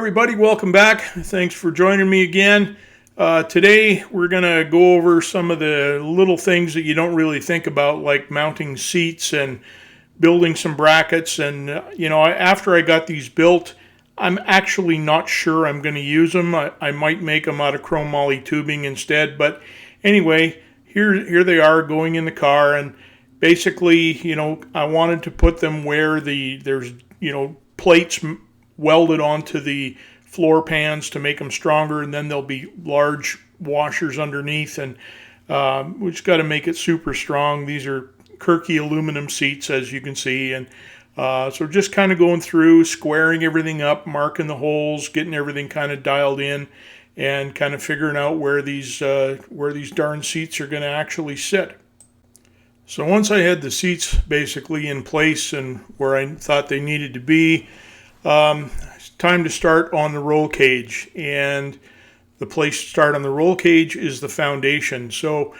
everybody, welcome back. Thanks for joining me again. Today we're going to go over some of the little things that you don't really think about, like mounting seats and building some brackets. And after I got these built, I'm actually not sure I'm going to use them. I might make them out of chrome moly tubing instead. But anyway, here they are going in the car. And basically, I wanted to put them where there's plates welded onto the floor pans to make them stronger, and then there'll be large washers underneath, and we just got to make it super strong. These are Kirky aluminum seats, as you can see, and so just kind of going through, squaring everything up, marking the holes, getting everything kind of dialed in, and kind of figuring out where these darn seats are going to actually sit. So once I had the seats basically in place and where I thought they needed to be, it's time to start on the roll cage, and the place to start on the roll cage is the foundation. So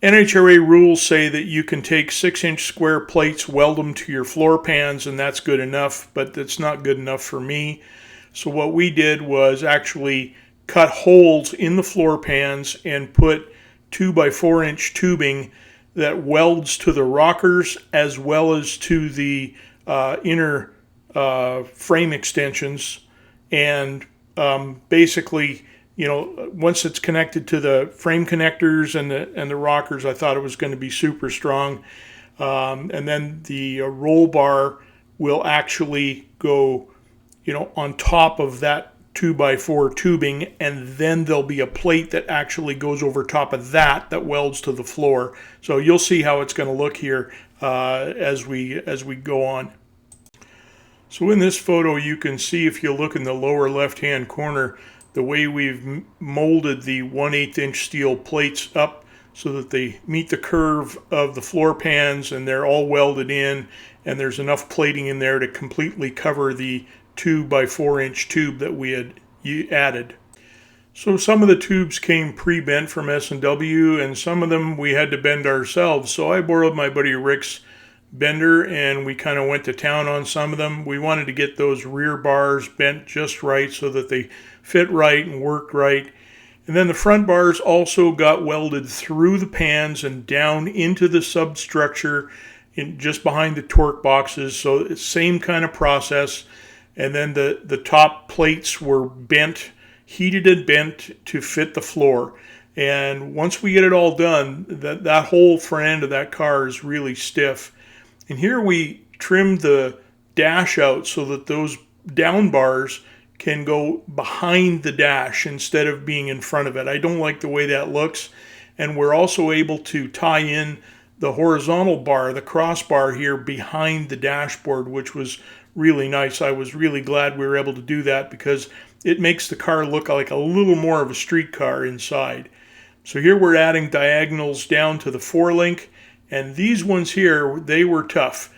NHRA rules say that you can take 6-inch square plates, weld them to your floor pans, and that's good enough, but that's not good enough for me. So what we did was actually cut holes in the floor pans and put 2x4-inch tubing that welds to the rockers as well as to the inner frame extensions. And basically, once it's connected to the frame connectors and the rockers, I thought it was going to be super strong. And then the roll bar will actually go on top of that 2x4 tubing, and then there'll be a plate that actually goes over top of that welds to the floor. So you'll see how it's going to look here as we go on. So in this photo, you can see, if you look in the lower left-hand corner, the way we've molded the 1/8 inch steel plates up so that they meet the curve of the floor pans, and they're all welded in, and there's enough plating in there to completely cover the 2x4-inch tube that we had added. So some of the tubes came pre-bent from S&W, and some of them we had to bend ourselves. So I borrowed my buddy Rick's bender, and we kind of went to town on some of them. We wanted to get those rear bars bent just right so that they fit right and worked right. And then the front bars also got welded through the pans and down into the substructure just behind the torque boxes. So it's same kind of process. And then the top plates were bent, heated and bent to fit the floor. And once we get it all done, that whole front end of that car is really stiff. And here we trimmed the dash out so that those down bars can go behind the dash instead of being in front of it. I don't like the way that looks. And we're also able to tie in the horizontal bar, the crossbar here, behind the dashboard, which was really nice. I was really glad we were able to do that because it makes the car look like a little more of a street car inside. So here we're adding diagonals down to the 4-link. And these ones here, they were tough.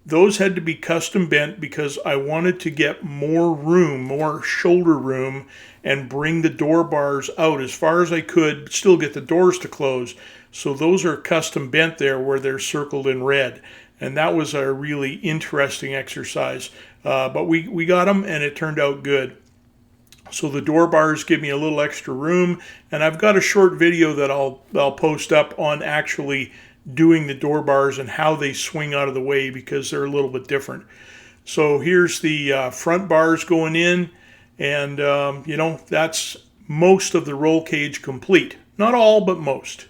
Those had to be custom bent because I wanted to get more room, more shoulder room, and bring the door bars out as far as I could, but still get the doors to close. So those are custom bent there where they're circled in red. And that was a really interesting exercise. But we got them, and it turned out good. So the door bars give me a little extra room. And I've got a short video that I'll post up on actually doing the door bars and how they swing out of the way because they're a little bit different. So here's the front bars going in, and that's most of the roll cage complete. Not all, but most.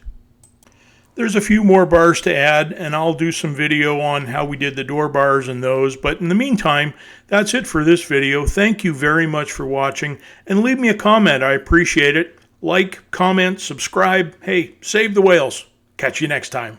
There's a few more bars to add, and I'll do some video on how we did the door bars and those. But in the meantime, that's it for this video. Thank you very much for watching, and leave me a comment. I appreciate it. Like, comment, subscribe. Hey, save the whales. Catch you next time.